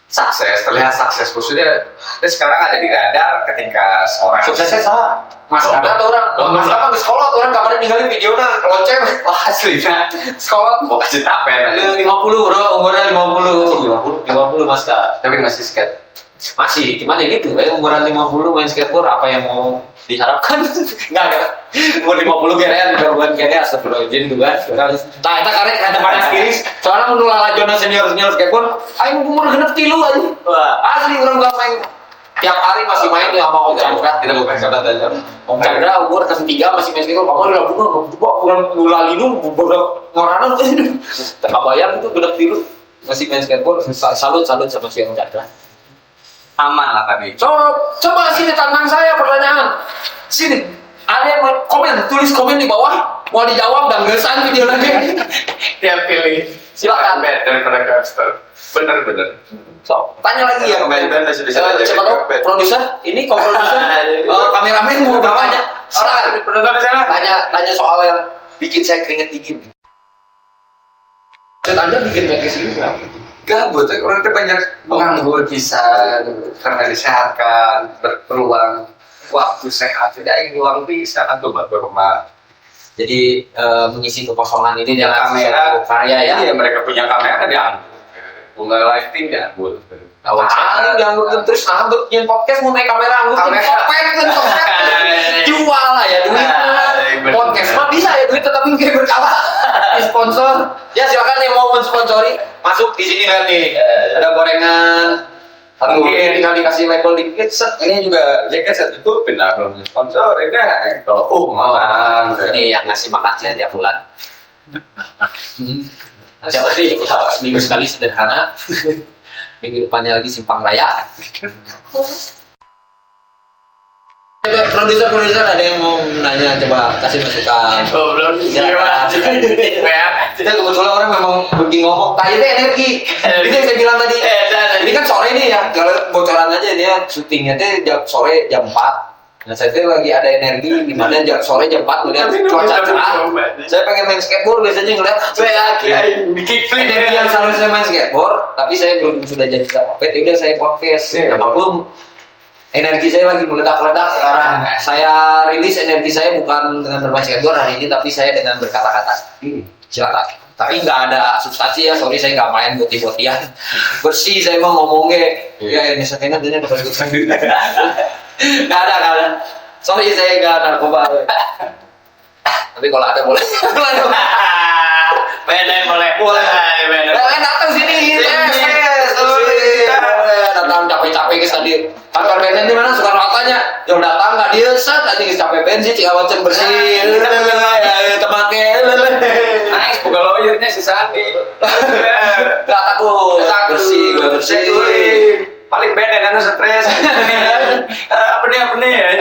Sukses, terlihat sukses. Maksudnya dia sekarang ada di radar ketika seorang Suksesnya sama Mas Kada tuh orang, Mas Kada ke sekolah tuh orang kabarnya ninggalin videonya lonceng. wah asli nah sekolah mau kasih tapen 50 bro, umurnya 50 Mas Kada. tapi masih skate. Masih, cuman ya gitu, umuran 50 main skateboard apa yang mau diharapkan? Enggak. Umur 50 gerean, bukan gerean, astagfirullahaladzim juga. Nah, itu karena ada panas kiri, soalnya menurut Lajona senior skateboard, ayo umur genep tilu aja. Wah, asli orang gak main. Tiap hari masih main tuh sama Om Chandra. Kita bukan kata aja. Om Chandra umur ke 3 masih main skateboard, kamu udah bukan bulan linu, udah ngoranan. Tak bayang itu genep tilu masih main skateboard. Salut sama si Om Chandra. Aman lah tadi. Coba sini tantang saya pertanyaan. Sini, ada yang mau komen, tulis komen di bawah. Mau dijawab dan ngesan video lagi. Tiap pilih. Silakan. Daripada Gangster. Bener. So, tanya lagi ya. Komen masih bisa aja. Coba dong, produser. Ini kok produser. Kameramen mau bertanya. Silakan. Penonton di sana. Tanya soal yang bikin saya keringet dingin. Dan Anda bikin podcast ini berapa? Gabut, orang itu banyak menganggur bisa karena disehatkan, berpeluang waktu sehat, tidak ingin uang bisa kan tuh berumah. Jadi mengisi kekosongan ini Punya dengan kamera, suatu karya ya. Iya, mereka punya kamera dianggur. Bunga lighting dianggur. Dianggur terus bikin podcast mau naik kamera Kamera. Jual lah ya duitnya. Podcast mah bisa ya duit tapi kayak berkala. Sponsor. Ya silakan yang mau mensponsori masuk di sini kan nih. Ada gorengan. Mungkin tinggal dikasih label dikit. Ini juga jaket set itu pindah belum sponsor ini kalau makan. Ini yang ngasih makannya tiap bulan. Jadi minggu sekali sederhana. Minggu depannya lagi simpang raya. Produser ada yang mau nanya, coba kasih masukan. Belum Kita kebetulan orang memang pergi ngomong kayak itu energi. Itu yang saya bilang tadi. Ini kan sore nih ya, kalau bocoran aja ini ya, syutingnya tuh sore jam 4. Nah saya tuh lagi ada energi di mana sore jam 4 melihat cuaca cerah. Saya pengen main skateboard, biasanya ngeliat bikin energi yang selalu saya main skateboard, tapi saya belum sudah jadi kopet, udah saya podcast. Nah maklum energi saya lagi meledak-ledak sekarang. Saya rilis energi saya bukan dengan berbaca ekor hari ini, tapi saya dengan berkata-kata. Silakan. Tapi nggak ada substansi ya, sorry saya nggak main boti-botian. Bersih saya mau ngomongnya. Ya ini saya kayaknya dia dapat ikut dulu. Nggak ada. Sorry saya nggak narkoba. Tapi kalau ada boleh. Boleh. Kan datang sini. Datang capek-capek ke tadi. Kantor bensin di mana suka ratanya. Jauh datang nggak dia set tadi capek bensin cik awan bersih. Temannya. Nice, bukan lawyernya si Sandi. Nggak takut. Bersih. Paling beda karena stres. Apa nih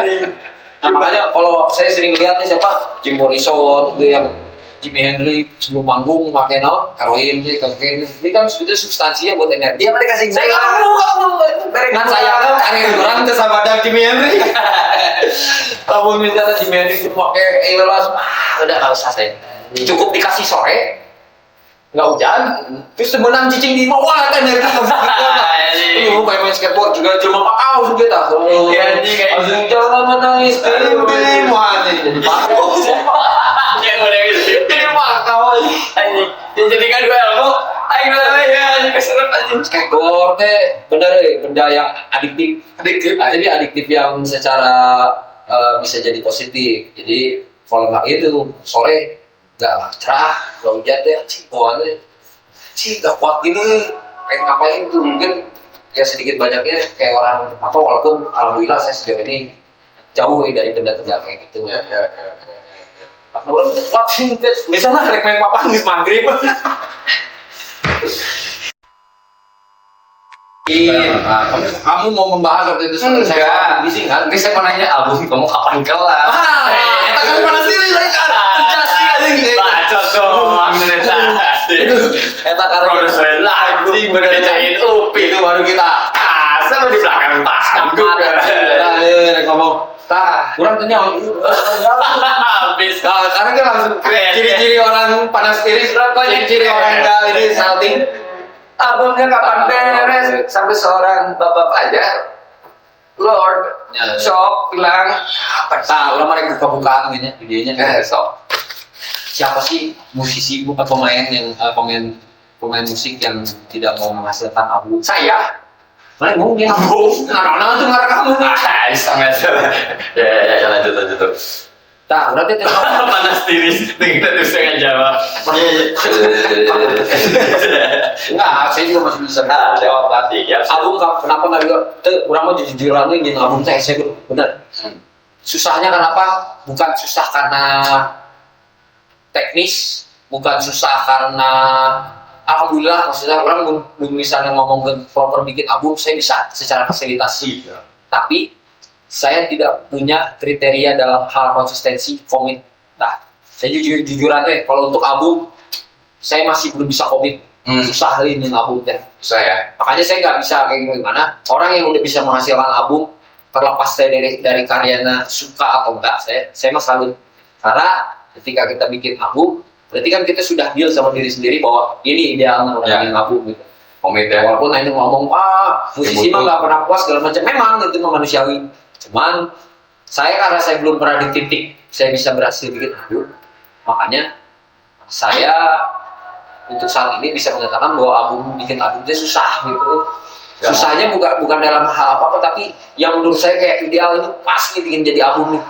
ini. Makanya kalau saya sering lihat nih siapa Jim Morrison, itu yang Jimi Hendrix sebelum manggung pakai heroin sih, kokain. Ini kan itu substansinya buat energi. Dia mereka kasih Saya kan saya kan cari orang ke sama ada Jimi Hendrix. Kalau misalnya Jimi Hendrix pakai udah nggak usah saya. Cukup dikasih sore, nggak hujan, terus temenan cicing di bawah kan energi. Lu main skateboard juga cuma pakau juga tak. Iya anjing kayak langsung jalan menangis bim jadi pakau. ya udah gitu. Jadi pakau Anjing. Jadi kan gue ilmu. Ayo ya anjing keseret anjing. skateboard bener benda yang adiktif. Jadi adiktif yang secara bisa jadi positif. Jadi kalau nggak itu sore nggak cerah, kalau hujan nggak kuat gini. Kayak ngapain tuh mungkin ya sedikit banyaknya kayak orang apa walaupun alhamdulillah saya sejauh ini jauh dari benda-benda kayak gitu ya. Misalnya rek main papan di maghrib. Kamu mau membahas waktu itu soal saya bising kan? Nanti saya mau nanya album kamu kapan kelar? Kita kan panas diri kan? Terjadi aja Baca dong, Eta karena produser lagi mengerjain UPI itu baru kita sama di belakang tas ngomong kurang tanya habis karena kan langsung ciri-ciri orang panas diri ciri-ciri orang enggak ini salting albumnya kapan beres sampai seorang bapak aja Lord sok bilang apa lo mereka buka-bukaan gini videonya sok siapa sih musisi atau pemain yang pemain musik yang tidak mau menghasilkan album? saya Mana mungkin album? Nah, tuh nggak kamu. Sangat ya lanjut Tak, berarti panas diri kita tuh saya jawab Enggak, saya juga masih bisa jawab tadi ya album kenapa nggak juga? Kurang mau jujur-jujuran ini album saya bener. Susahnya kenapa? Bukan susah karena teknis, bukan susah karena alhamdulillah maksudnya orang belum misalnya ngomong ke proper bikin album saya bisa secara fasilitasi tapi saya tidak punya kriteria dalam hal konsistensi komit. Nah saya jujuran kalau untuk album saya masih belum bisa komit susah ini album deh saya makanya saya nggak bisa kayak gimana orang yang udah bisa menghasilkan album terlepas dari karyanya suka atau enggak saya mah selalu karena ketika kita bikin album, berarti kan kita sudah deal sama diri sendiri bahwa ini idealnya orang bikin album gitu. Komit ya. Walaupun ini ngomong, musisi mah nggak pernah puas segala macam, memang itu manusiawi. Cuman karena saya belum pernah di titik saya bisa berhasil bikin album, makanya saya untuk saat ini bisa mengatakan bahwa bikin album itu susah gitu. Ya. Susahnya bukan dalam hal apa-apa, tapi yang menurut saya kayak ideal ini pasti bikin jadi album nih.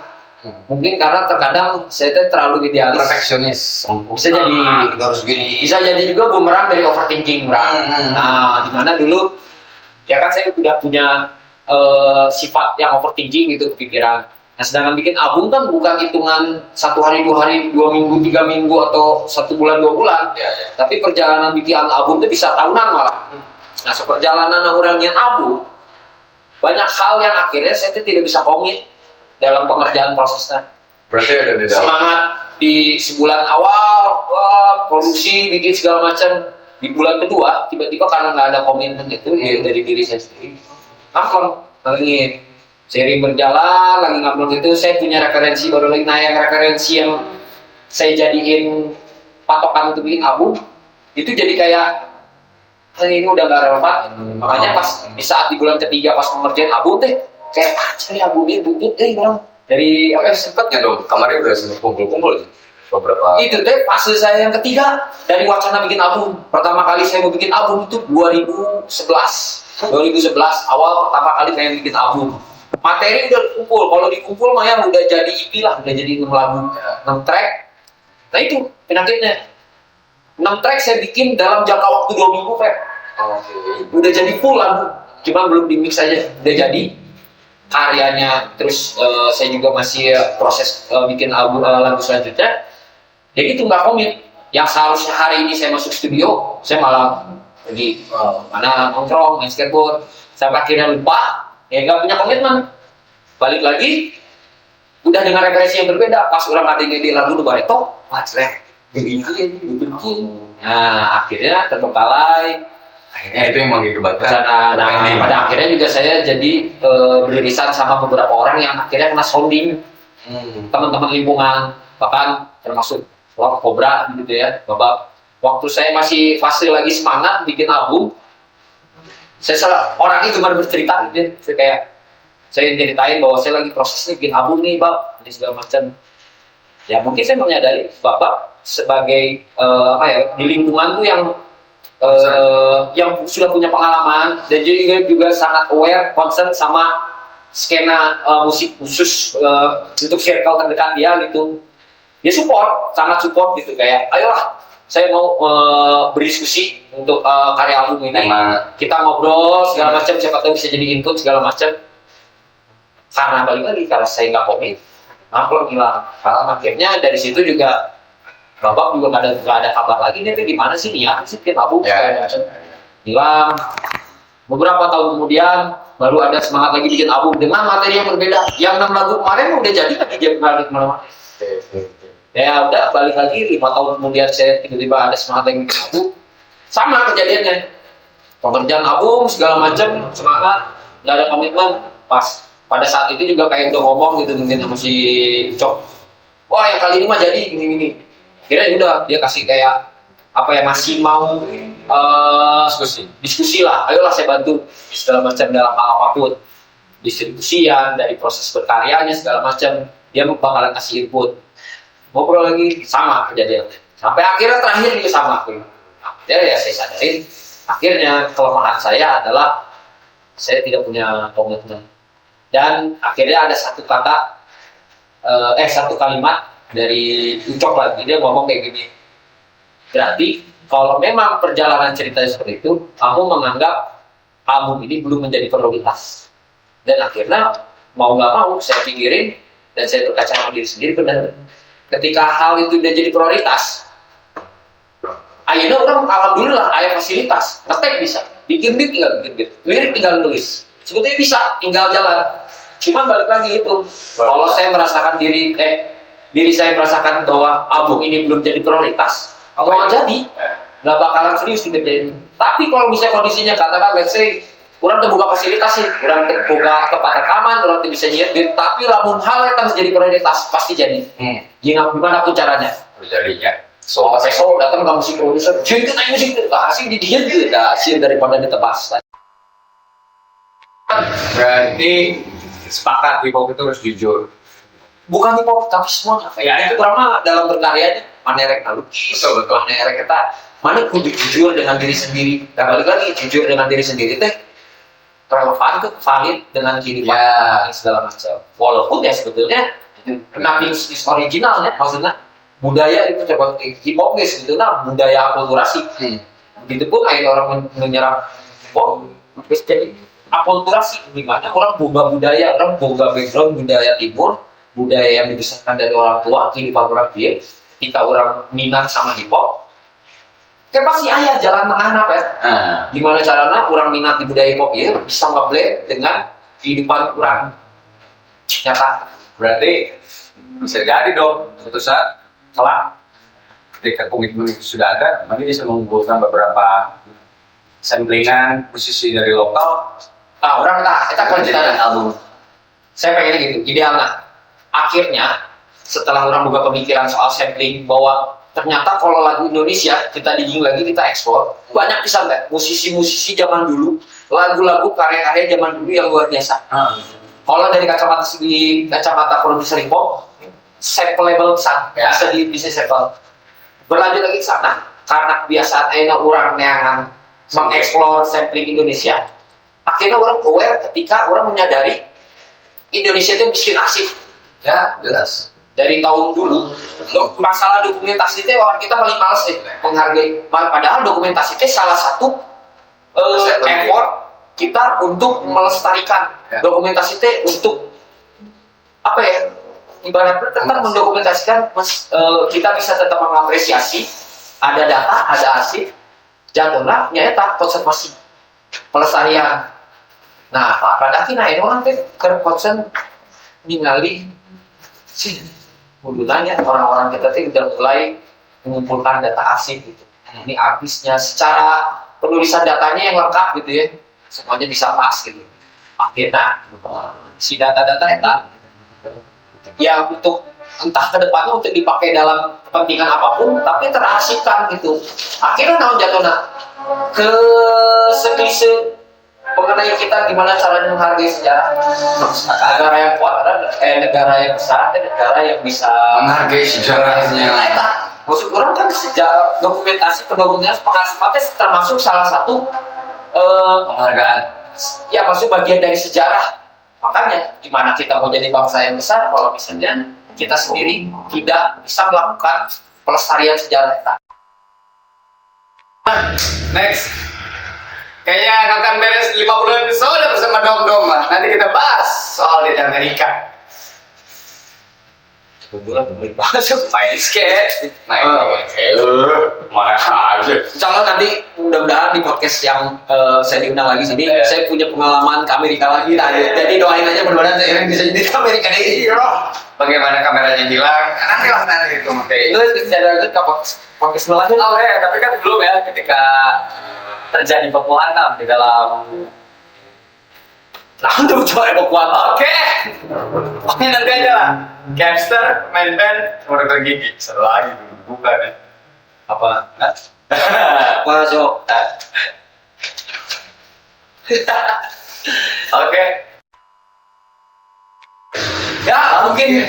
Mungkin karena terkadang saya terlalu idealis, perfeksionis bisa jadi harus gini bisa jadi juga bumerang dari overthinking nah dimana dulu ya kan saya udah punya sifat yang overthinking gitu pikiran. Nah sedangkan bikin album kan bukan hitungan 1 hari 2 hari 2 minggu 3 minggu atau 1 bulan 2 bulan tapi perjalanan bikin album itu bisa tahunan malah. Nah seperjalanan orang yang album banyak hal yang akhirnya saya tidak bisa komit dalam pengerjaan prosesnya. Berarti ada di dalam semangat di sebulan awal, produksi, bikin segala macam. Di bulan kedua, tiba-tiba karena nggak ada komitmen itu dari diri saya sendiri. Lagi sering berjalan, lagi ngupload itu, saya punya referensi baru lagi. Nah, yang referensi yang saya jadiin patokan untuk bikin album, itu jadi kayak ini udah nggak relevan. Makanya pas di saat di bulan ketiga pas mengerjain album kayak cari albumnya butut orang dari Oke, sempatnya dong. Kemarin udah sempat kumpul-kumpul beberapa. itu deh fase saya yang ketiga dari wacana bikin album. Pertama kali saya mau bikin album itu 2011 awal pertama kali pengen bikin album. Materi udah kumpul, kalau dikumpul mah yang udah jadi EP lah, udah jadi 6 lagu, 6 track. Nah itu penyakitnya, 6 track saya bikin dalam jangka waktu 2 minggu, Pak. Udah jadi full lagu, cuma belum di mix aja, udah jadi karyanya. Terus saya juga masih proses bikin album lagu selanjutnya. Jadi itu nggak komit. Yang seharusnya hari ini saya masuk studio, saya malah pergi mana nongkrong, main skateboard. Sampai akhirnya lupa, ya nggak punya komitmen. Balik lagi, udah dengan referensi yang berbeda. Pas orang ada di lagu udah bareto, macet, dibikin. Nah akhirnya terbengkalai. Akhirnya itu yang mengakibatkan. Pada akhirnya juga saya jadi beririsan sama beberapa orang yang akhirnya kena sounding, teman-teman lingkungan, bahkan termasuk Lord Cobra gitu ya. Bapak, waktu saya masih fase lagi semangat bikin album, saya orangnya cuma bercerita gitu, saya ceritain bahwa saya lagi prosesnya bikin album nih, Bab, ini segala macam. Ya mungkin saya menyadari Bapak sebagai di lingkungan tuh yang sudah punya pengalaman dan juga sangat aware, concern sama skena musik khusus untuk circle terdekat dia gitu. Dia sangat support gitu, kayak ayolah saya mau berdiskusi untuk karya album ini. Kita ngobrol segala macam, siapa tahu bisa jadi input segala macam. Karena balik lagi, karena saya nggak komit, kalau hilang. Akhirnya dari situ juga Bapak juga nggak ada kabar lagi nih, gimana sih dia sih bikin album segala macam. Hilang. Beberapa tahun kemudian baru ada semangat lagi bikin album dengan materi yang berbeda. Yang 6 lagu kemarin udah jadi lagi balik kemana-mana. Ya udah balik lagi 5 tahun kemudian saya tiba-tiba ada semangat lagi bikin album. Sama kejadiannya. Pengerjaan album segala macam, semangat, nggak ada komitmen. Pas pada saat itu juga kayak udah ngomong gitu mungkin sama si Cok. Wah yang kali ini mah jadi gini. Kira udah dia kasih kayak apa ya, masih mau diskusi lah. Ayolah saya bantu segala macam dalam hal apapun. Distribusian dari proses berkaryanya segala macam, dia bakalan kasih input. Ngobrol lagi sama kejadian. Sampai akhirnya terakhir juga sama. Ya saya sadarin akhirnya kelemahan saya adalah saya tidak punya komitmen. Dan akhirnya ada satu kalimat dari Ucok lagi, dia ngomong kayak gini. Berarti kalau memang perjalanan ceritanya seperti itu, kamu menganggap album ini belum menjadi prioritas. Dan akhirnya mau nggak mau saya pikirin dan saya berkaca sama diri sendiri, benar. Ketika hal itu udah jadi prioritas, akhirnya orang alhamdulillah ada fasilitas, ngetek bisa, bikin beat tinggal bikin beat, lirik tinggal tulis, sebetulnya bisa, tinggal jalan. Cuman balik lagi itu, kalau saya merasakan diri saya merasakan bahwa album ini belum jadi prioritas, kalau jadi nggak bakalan serius dikerjain. Tapi kalau misalnya kondisinya katakan, let's say kurang terbuka fasilitas sih, kurang terbuka tempat rekaman, kurang bisa nyiapin, tapi lamun hal yang menjadi prioritas pasti jadi. Gimana pun caranya? Jadinya. So datang ke musik produser, jadi kita musik kasih di dia juga hasil daripada ditebas. Berarti sepakat hip hop itu harus jujur. Bukan hip hop tapi semuanya. Ya itu terutama dalam berkaryanya, mana rek lukis, mana rek kita, mana kudu jujur dengan diri sendiri. Dan balik lagi jujur dengan diri sendiri teh relevan tuh, valid dengan kehidupan segala macam. Walaupun ya sebetulnya nothing is original ya, maksudnya budaya itu coba hip hop guys sebetulnya budaya akulturasi. Begitu pun akhirnya orang menyerap hip hop, terus jadi akulturasi, gimana orang boga budaya, orang boga background budaya timur, budaya yang dibesarkan dari orang tua, kehidupan orang dia. Ketika orang minat sama hip hop, kayak pasti ayah jalan tengah apa ya? Gimana caranya orang minat di budaya hip hop ya bisa nge-blend dengan kehidupan orang. Nyata. Berarti bisa jadi dong suatu saat kelak ketika komitmen sudah ada, nanti bisa mengumpulkan beberapa samplingan musisi dari lokal. Orang kita kalau cerita album, saya pengennya gitu, idealnya. Akhirnya setelah orang buka pemikiran soal sampling bahwa ternyata kalau lagu Indonesia kita digging lagi, kita ekspor, banyak bisa nggak musisi-musisi zaman dulu, lagu-lagu karya-karya zaman dulu yang luar biasa. Kalau dari kacamata produser hip hop, sampleable bisa, Ya. bisa sample. Berlanjut lagi ke sana, karena kebiasaan orang yang mengeksplor sampling Indonesia, akhirnya orang aware ketika orang menyadari Indonesia itu miskin arsip. Ya, jelas. Dari tahun dulu, masalah dokumentasi itu orang kita paling males menghargai. Padahal dokumentasi itu salah satu effort kita untuk melestarikan. Ya. Dokumentasi itu untuk apa ya? Ibaratnya tetap mendokumentasikan, kita bisa tetap mengapresiasi ada data, ada arsip, jatuhnya nyata konservasi, pelestarian. Nah, pada akhirnya ini orang tuh concern ningali sih, mulanya orang-orang kita tuh udah mulai mengumpulkan data arsip gitu. Ini habisnya secara penulisan datanya yang lengkap gitu ya, semuanya bisa pas gitu. Akhirnya si data-data itu ya untuk entah ke depannya untuk dipakai dalam kepentingan apapun, tapi terarsipkan gitu. Akhirnya tahun jatuhnya ke seklise mengenai kita gimana caranya menghargai sejarah. Negara yang kuat negara yang besar, negara yang bisa Menghargai sejarahnya. Maksud orang kan sejarah dokumentasi pendokumentasi pengarsipannya termasuk salah satu Penghargaan. ya maksud bagian dari sejarah. Makanya gimana kita mau jadi bangsa yang besar kalau misalnya kita sendiri tidak bisa melakukan pelestarian sejarah kita. Next. Kayaknya akan beres 50 episode bersama Dom Dom lah. Nanti kita bahas soal di Amerika. Kebetulan beli masuk Main skate. Main mana aja. Insya nanti mudah-mudahan di podcast yang saya diundang lagi sini, saya punya pengalaman ke Amerika lagi. Jadi doain aja mudah-mudahan saya bisa jadi ke Amerika lagi. Bagaimana kameranya hilang? Nanti lah nanti itu oke. Itu secara itu ke podcast lagi. Oh ya, tapi kan belum ya ketika terjadi peperangan di dalam. Nah, untuk coba evakuasi. Oke, nanti aja lah. Gangster, main band, mau dokter gigi. Seru lagi dulu, bukan ya? Apa? Masuk. Oke. Ya mungkin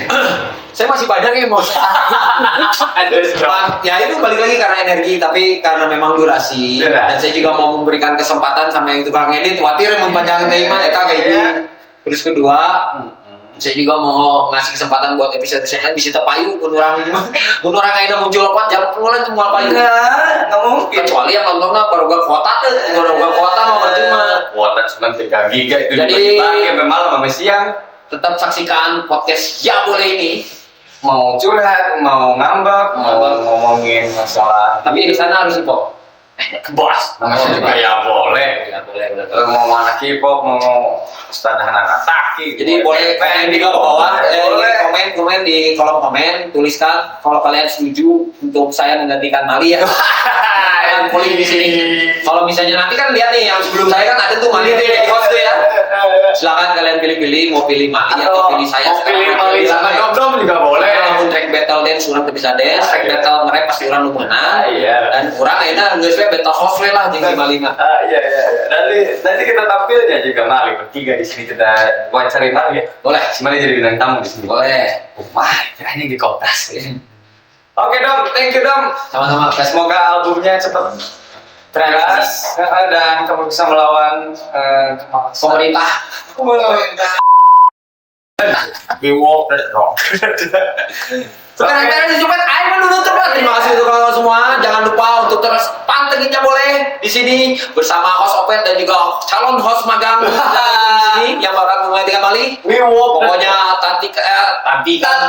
saya masih banyak yang mau ya itu balik lagi karena energi, tapi karena memang durasi. Dan saya juga mau memberikan kesempatan sama yang tukang edit khawatir mempanjangkan tema kayak gini. Terus kedua, saya juga mau ngasih kesempatan buat episode saya bisa tepayu menurang aja muncul 4 jam mulai semua paling Nggak mungkin. kecuali yang nontonnya baru gak kuota tuh, baru gak kuota mau cuma. Kuota cuma 3 giga itu Jadi dibagi sampai malam sampai siang. tetap saksikan podcast Ya Boleh ini. Mau curhat, mau ngambek, mau ngomongin masalah. Tapi di sana harus info. Bos, namanya juga ya boleh. Ya boleh. Mau anak K-pop, mau Ustadz anak Taki. Jadi boleh komen di bawah, komen di kolom komen, tuliskan kalau kalian setuju untuk saya menggantikan Mali ya. Kalian polling di sini. Kalau misalnya nanti kan lihat nih yang sebelum saya kan ada tuh Mali tuh yang di host tuh ya. Silakan kalian pilih-pilih mau pilih Mali atau pilih saya. Mau pilih Mali sama Dom juga boleh. Kalau track battle dance orang tuh bisa dance, track battle nge-rap pasti orang lu menang. Iya. Dan orang akhirnya nggak battle host lah jadi Mali mah. Iya. Nanti kita tampilnya juga Mali bertiga di sini kita wawancarin Mali ya. Boleh. Si Mali jadi bintang tamu di sini. Boleh. Wah, kiranya di kotas. Oke Dom, thank you Dom. Sama-sama. Semoga albumnya cepat teras dan kamu bisa melawan Pemerintah. We walk the rock. Sekarang cuma ayo menutup lah. Terima kasih untuk kalian semua. Jangan lupa untuk terus pantengin Ya Boleh di sini bersama host Opet dan juga calon host magang di sini yang bakal menggantikan Mali. We walk. Pokoknya nantikan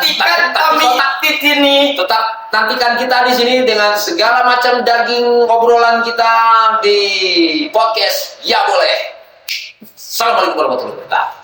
kami di sini. tetap nantikan kita di sini dengan segala macam daging obrolan kita di podcast Ya Boleh. Assalamualaikum warahmatullahi wabarakatuh.